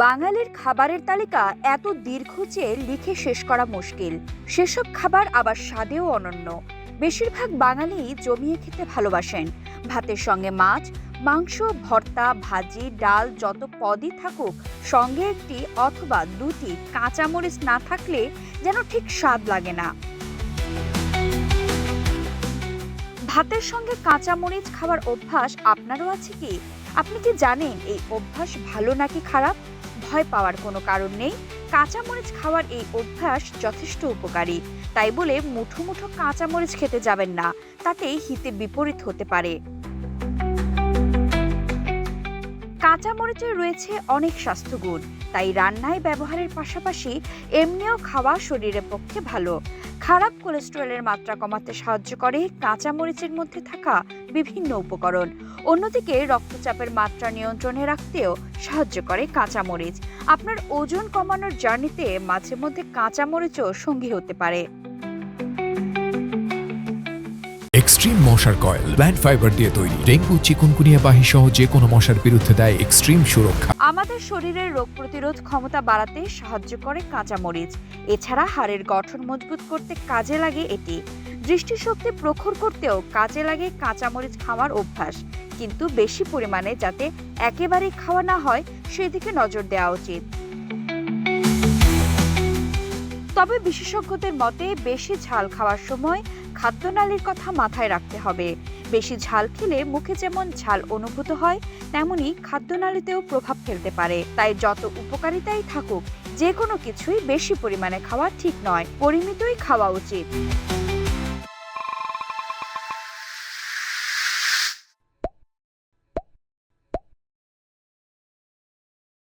বাঙালির খাবারের তালিকা এত দীর্ঘ যে লিখে শেষ করা মুশকিল। সেসব খাবার আবার স্বাদেও অনন্য। বেশিরভাগ বাঙালি জমিয়ে খেতে ভালোবাসেন। ভাতের সঙ্গে মাছ, মাংস, ভর্তা, ভাজি, ডাল যত পদই থাকুক, সঙ্গে একটি অথবা দুটি কাঁচামরিচ না থাকলে যেন ঠিক স্বাদ লাগে না। ভাতের সঙ্গে কাঁচামরিচ খাওয়ার অভ্যাস আপনারও আছে কি? আপনি কি জানেন এই অভ্যাস ভালো নাকি খারাপ? ভয় পাওয়ার কোনো কারণ নেই। কাঁচামরিচ খাওয়ার এই অভ্যাস যথেষ্ট উপকারী। তাই বলে মুঠো মুঠো কাঁচামরিচ খেতে যাবেন না, তাতে হিতে বিপরীত হতে পারে। কাঁচামরিচের রয়েছে অনেক স্বাস্থ্যগুণ, তাই রান্নায় ব্যবহারের পাশাপাশি এমনিও খাওয়া শরীরের পক্ষে ভালো। খারাপ কোলেস্টেরলের মাত্রা কমাতে সাহায্য করে কাঁচামরিচের মধ্যে থাকা বিভিন্ন উপকরণ। অন্যদিকে রক্তচাপের মাত্রা নিয়ন্ত্রণে রাখতেও সাহায্য করে কাঁচামরিচ। আপনার ওজন কমানোর জার্নিতে মাঝে মধ্যে কাঁচামরিচও সঙ্গী হতে পারে। এক্সট্রিম মশার কয়েল প্ল্যান্ট ফাইবার দিয়ে তৈরি। ডেঙ্গু, চিকুনগুনিয়া বাহি সহ যে কোনো মশার বিরুদ্ধে দেয় এক্সট্রিম সুরক্ষা। আমাদের শরীরের রোগ প্রতিরোধ ক্ষমতা বাড়াতে সাহায্য করে কাঁচামরিচ। এছাড়া হাড়ের গঠন মজবুত করতে কাজে লাগে এটি। দৃষ্টিশক্তি প্রখর করতেও কাজে লাগে কাঁচামরিচ খাওয়ার অভ্যাস, কিন্তু বেশি পরিমাণে যাতে একেবারেই খাওয়া না হয় সেদিকে নজর দেওয়া উচিত। তবে বিশেষজ্ঞদের মতে বেশি ঝাল খাওয়ার সময় খাদ্যনালীর কথা মাথায় রাখতে হবে। বেশি ঝাল খেলে মুখে যেমন ঝাল অনুভূত হয়, তেমনি খাদ্যনালীতেও প্রভাব ফেলতে পারে। তাই যত উপকারিতাই থাকুক, যে কোনো কিছুই বেশি পরিমাণে খাওয়া ঠিক নয়, পরিমিতই খাওয়া উচিত।